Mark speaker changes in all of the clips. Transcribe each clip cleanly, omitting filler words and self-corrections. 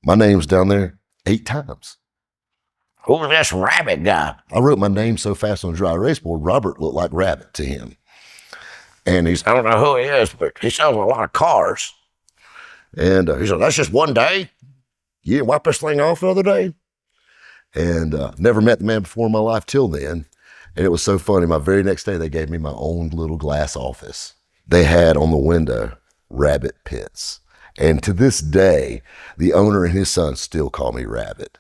Speaker 1: My name's down there 8 times.
Speaker 2: Who's this rabbit guy?
Speaker 1: I wrote my name so fast on the dry erase board, Robert looked like Rabbit to him. And
Speaker 2: I don't know who he is, but he sells a lot of cars.
Speaker 1: he said, that's just one day? You didn't wipe this thing off the other day? And never met the man before in my life till then. And it was so funny. My very next day, they gave me my own little glass office. They had on the window rabbit pits. And to this day, the owner and his son still call me Rabbit.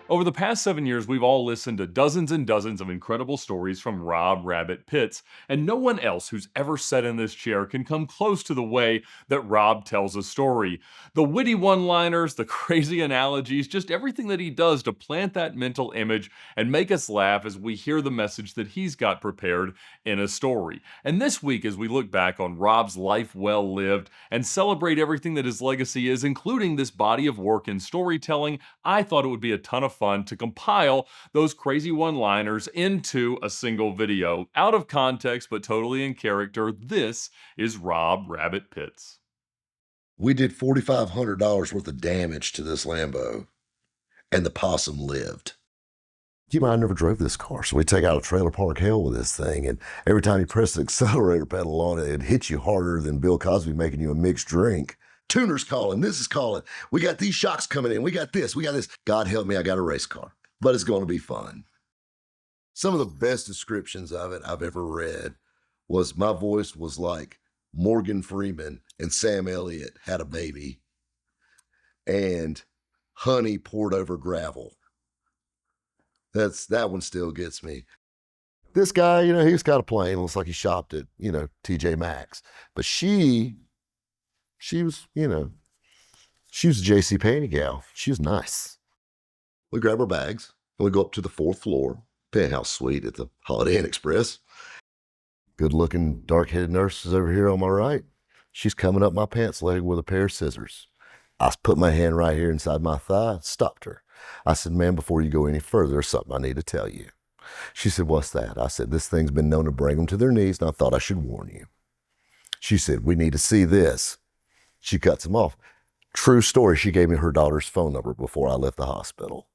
Speaker 3: Over the past 7 years, we've all listened to dozens and dozens of incredible stories from Rob Rabbit Pitts, and no one else who's ever sat in this chair can come close to the way that Rob tells a story. The witty one-liners, the crazy analogies, just everything that he does to plant that mental image and make us laugh as we hear the message that he's got prepared in a story. And this week, as we look back on Rob's life well lived and celebrate everything that his legacy is, including this body of work in storytelling, I thought it would be a ton of fun to compile those crazy one-liners into a single video. Out of context, but totally in character, this is Rob Rabbit Pitts.
Speaker 1: We did $4,500 worth of damage to this Lambo, and the possum lived. You know, I never drove this car, so we take out a trailer park hell with this thing, and every time you press the accelerator pedal on it, it hits you harder than Bill Cosby making you a mixed drink. Tuner's calling, this is calling. We got these shocks coming in, we got this, we got this. God help me, I got a race car, but it's going to be fun. Some of the best descriptions of it I've ever read was my voice was like Morgan Freeman and Sam Elliott had a baby, and honey poured over gravel. That one still gets me. This guy, you know, he's got a plane. Looks like he shopped at, you know, TJ Maxx. But she was, you know, she was a JC Penney gal. She was nice. We grab our bags and we go up to the 4th floor, penthouse suite at the Holiday Inn Express. Good-looking, dark-headed nurse is over here on my right. She's coming up my pants leg with a pair of scissors. I put my hand right here inside my thigh, stopped her. I said, ma'am, before you go any further, there's something I need to tell you. She said, what's that? I said, this thing's been known to bring them to their knees, and I thought I should warn you. She said, we need to see this. She cuts him off. True story, she gave me her daughter's phone number before I left the hospital.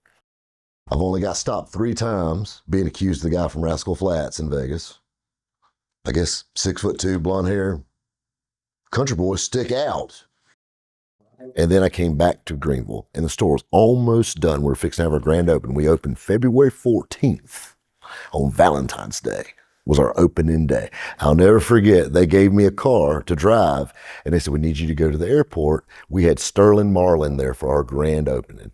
Speaker 1: I've only got stopped 3 times, being accused of the guy from Rascal Flats in Vegas. I guess 6'2", blonde hair. Country boys stick out. And then I came back to Greenville, and the store was almost done. We were fixing to have our grand opening. We opened February 14th on Valentine's Day was our opening day. I'll never forget, they gave me a car to drive, and they said, we need you to go to the airport. We had Sterling Marlin there for our grand opening.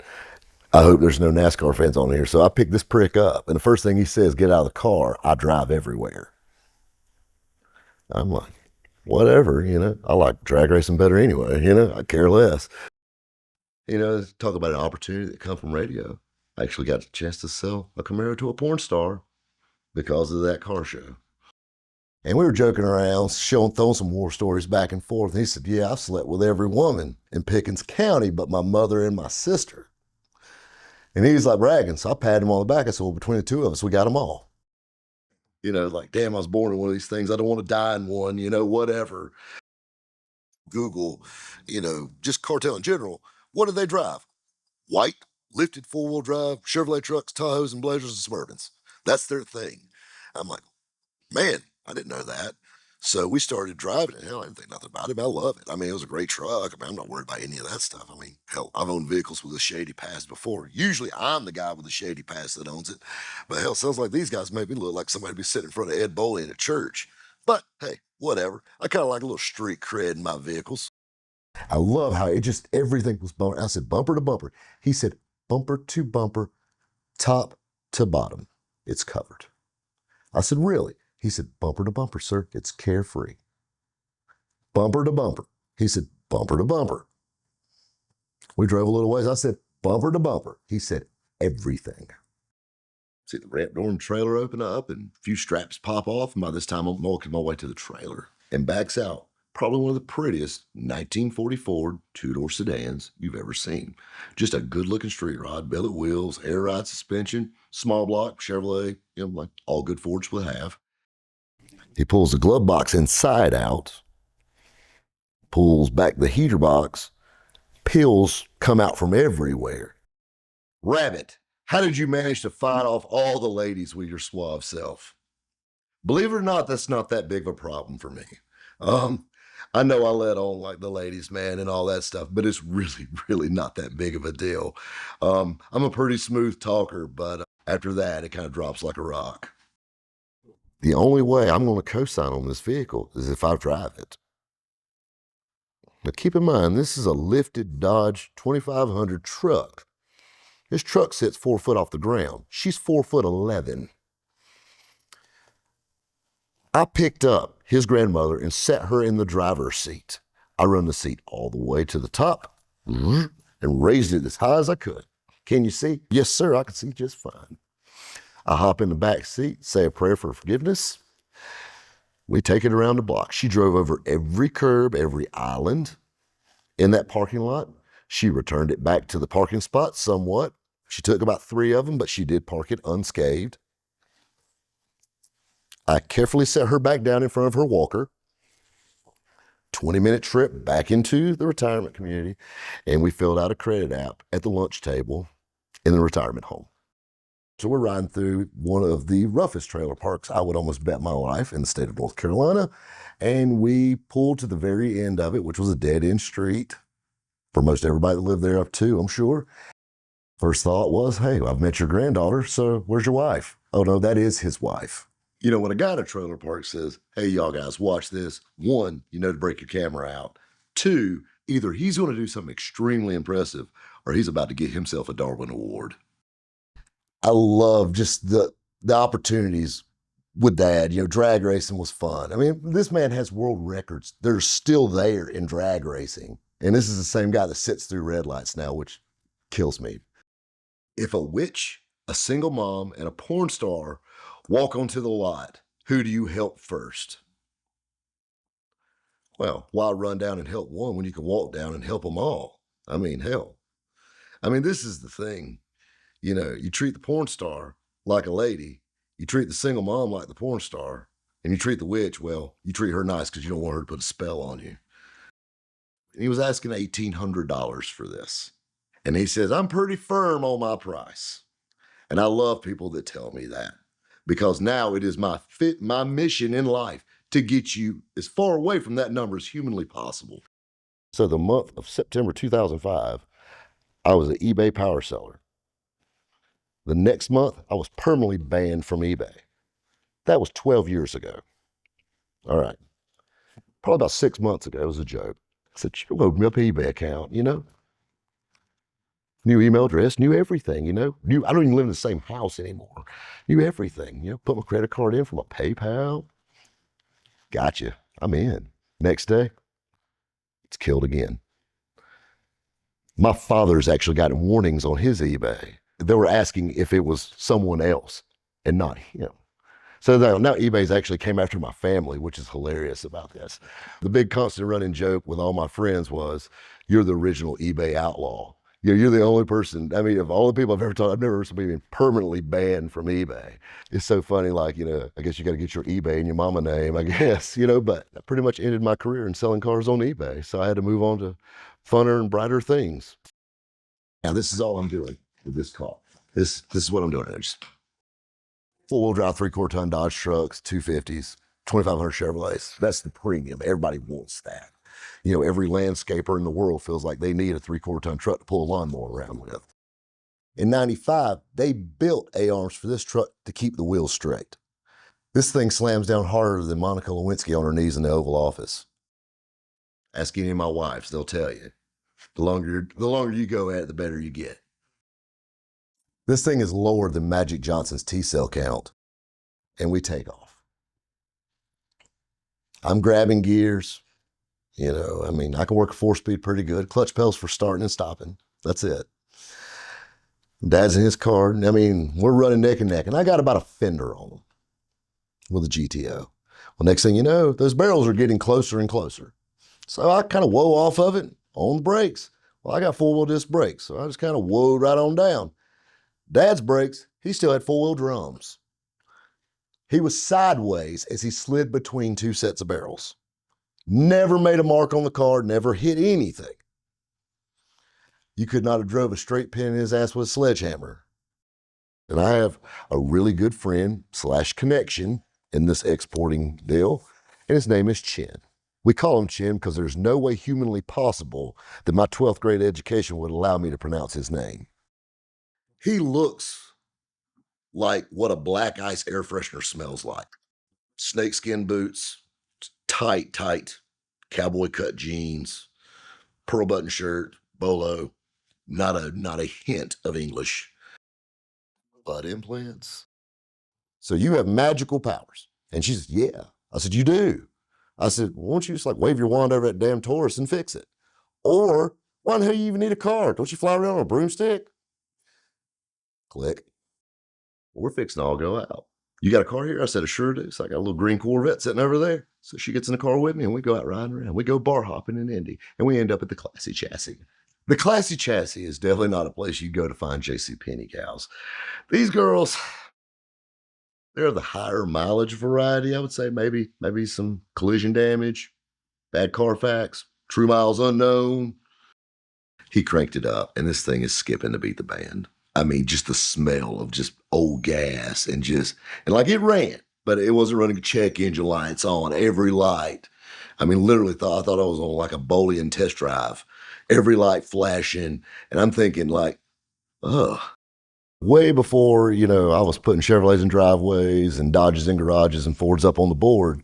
Speaker 1: I hope there's no NASCAR fans on here. So I picked this prick up, and the first thing he says, get out of the car. I drive everywhere. I'm like, whatever, you know, I like drag racing better anyway, you know, I care less. You know, talk about an opportunity that come from radio. I actually got a chance to sell a Camaro to a porn star because of that car show. And we were joking around, throwing some war stories back and forth. And he said, yeah, I've slept with every woman in Pickens County but my mother and my sister. And he was like bragging, so I patted him on the back. I said, well, between the two of us, we got them all. You know, like, damn, I was born in one of these things. I don't want to die in one, you know, whatever. Google, you know, just cartel in general. What do they drive? White, lifted 4-wheel drive, Chevrolet trucks, Tahoes, and Blazers and Suburbans. That's their thing. I'm like, man, I didn't know that. So we started driving it. Hell, I didn't think nothing about it. I love it. I mean, it was a great truck. I mean, I'm not worried about any of that stuff. I mean, hell, I've owned vehicles with a shady past before. Usually I'm the guy with a shady past that owns it. But hell, sounds like these guys make me look like somebody be sitting in front of Ed Boley in a church. But hey, whatever. I kind of like a little street cred in my vehicles. I love how it just, everything was bumper. I said, bumper to bumper. He said, bumper to bumper, top to bottom. It's covered. I said, really? He said, bumper to bumper, sir. It's carefree. Bumper to bumper. He said, bumper to bumper. We drove a little ways. I said, bumper to bumper. He said, everything. See the ramp door and trailer open up and a few straps pop off. And by this time, I'm walking my way to the trailer and backs out Probably one of the prettiest 1944 two-door sedans you've ever seen. Just a good-looking street rod, billet wheels, air ride suspension, small block, Chevrolet, like all good Fords would have. He pulls the glove box inside out, pulls back the heater box, pills come out from everywhere. Rabbit, how did you manage to fight off all the ladies with your suave self? Believe it or not, that's not that big of a problem for me. I know I let on like the ladies, man, and all that stuff, but it's really, really not that big of a deal. I'm a pretty smooth talker, but after that, it kind of drops like a rock. The only way I'm going to co-sign on this vehicle is if I drive it. Now keep in mind, this is a lifted Dodge 2500 truck. This truck sits 4 foot off the ground. She's 4'11". I picked up his grandmother and set her in the driver's seat. I run the seat all the way to the top and raised it as high as I could. Can you see? Yes, sir, I can see just fine. I hop in the back seat, say a prayer for forgiveness. We take it around the block. She drove over every curb, every island in that parking lot. She returned it back to the parking spot somewhat. She took about 3 of them, but she did park it unscathed. I carefully set her back down in front of her walker. 20-minute trip back into the retirement community, and we filled out a credit app at the lunch table in the retirement home. So we're riding through one of the roughest trailer parks I would almost bet my life in the state of North Carolina, and we pulled to the very end of it, which was a dead-end street for most everybody that lived there up to, I'm sure. First thought was, hey, I've met your granddaughter, so where's your wife? Oh no, that is his wife. You know, when a guy at a trailer park says, hey, y'all guys, watch this, 1, you know to break your camera out. 2, either he's going to do something extremely impressive or he's about to get himself a Darwin Award. I love just the opportunities with Dad. You know, drag racing was fun. I mean, this man has world records. They're still there in drag racing. And this is the same guy that sits through red lights now, which kills me. If a witch, a single mom, and a porn star walk onto the lot, who do you help first? Well, why run down and help one when you can walk down and help them all? I mean, hell. I mean, this is the thing. You know, you treat the porn star like a lady, you treat the single mom like the porn star, and you treat the witch, well, you treat her nice because you don't want her to put a spell on you. And he was asking $1,800 for this. And he says, I'm pretty firm on my price. And I love people that tell me that, because now it is my mission in life to get you as far away from that number as humanly possible. So the month of September 2005, I was an eBay power seller. The next month, I was permanently banned from eBay. That was 12 years ago. All right. Probably about 6 months ago, it was a joke. I said, you opened me up an eBay account, you know? New email address, knew everything, you know? I don't even live in the same house anymore. Knew everything, you know? Put my credit card in for my PayPal. Gotcha, I'm in. Next day, it's killed again. My father's actually gotten warnings on his eBay. They were asking if it was someone else and not him. So now eBay's actually came after my family, which is hilarious about this. The big constant running joke with all my friends was, you're the original eBay outlaw. You're the only person, I mean, of all the people I've ever talked, I've never heard somebody being permanently banned from eBay. It's so funny, like, you know, I guess you got to get your eBay and your mama name, I guess, you know, but I pretty much ended my career in selling cars on eBay. So I had to move on to funner and brighter things. Now, this is all I'm doing with this car. This is what I'm doing. Just four-wheel drive, 3/4 ton Dodge trucks, 250s, 2500 Chevrolets. That's the premium. Everybody wants that. You know, every landscaper in the world feels like they need a 3/4 ton truck to pull a lawnmower around with. In 95, they built A-arms for this truck to keep the wheels straight. This thing slams down harder than Monica Lewinsky on her knees in the Oval Office. Ask any of my wives, they'll tell you. The longer you go at it, the better you get. This thing is lower than Magic Johnson's T-cell count, and we take off. I'm grabbing gears. You know, I mean, I can work a 4-speed pretty good. Clutch pedals for starting and stopping. That's it. Dad's in his car. I mean, we're running neck and neck, and I got about a fender on them with a GTO. Well, next thing you know, those barrels are getting closer and closer. So I kind of whoa off of it on the brakes. Well, I got four-wheel disc brakes, so I just kind of whoa right on down. Dad's brakes, he still had four-wheel drums. He was sideways as he slid between two sets of barrels. Never made a mark on the car, never hit anything. You could not have drove a straight pin in his ass with a sledgehammer. And I have a really good friend / connection in this exporting deal, and his name is Chin. We call him Chin because there's no way humanly possible that my 12th grade education would allow me to pronounce his name. He looks like what a black ice air freshener smells like. Snakeskin boots, tight cowboy cut jeans, pearl button shirt, bolo, not a hint of English. Butt implants. So you have magical powers. And she said, yeah. I said, you do. I said, well, why don't you just like wave your wand over that damn Taurus and fix it? Or why the hell you even need a car? Don't you fly around on a broomstick? Click. We're fixing to all go out. You got a car here? I said, I sure do. So I got a little green Corvette sitting over there. So she gets in the car with me and we go out riding around. We go bar hopping in Indy and we end up at the Classy Chassis. The Classy Chassis is definitely not a place you go to find JCPenney cows. These girls, they're the higher mileage variety, I would say. Maybe some collision damage, bad Carfax, true miles unknown. He cranked it up, and this thing is skipping to beat the band. I mean, just the smell of just old gas and like it ran, but it wasn't running check engine lights on every light. I mean, literally I thought I was on like a Bolian test drive, every light flashing. And I'm thinking like, ugh. Way before, I was putting Chevrolets in driveways and Dodges in garages and Fords up on the board,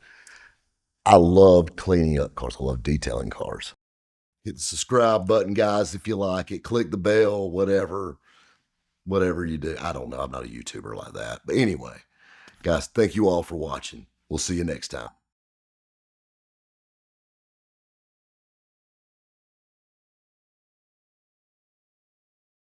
Speaker 1: I loved cleaning up cars. I love detailing cars. Hit the subscribe button, guys, if you like it. Click the bell, whatever you do. I don't know. I'm not a YouTuber like that. But anyway, guys, thank you all for watching. We'll see you next time.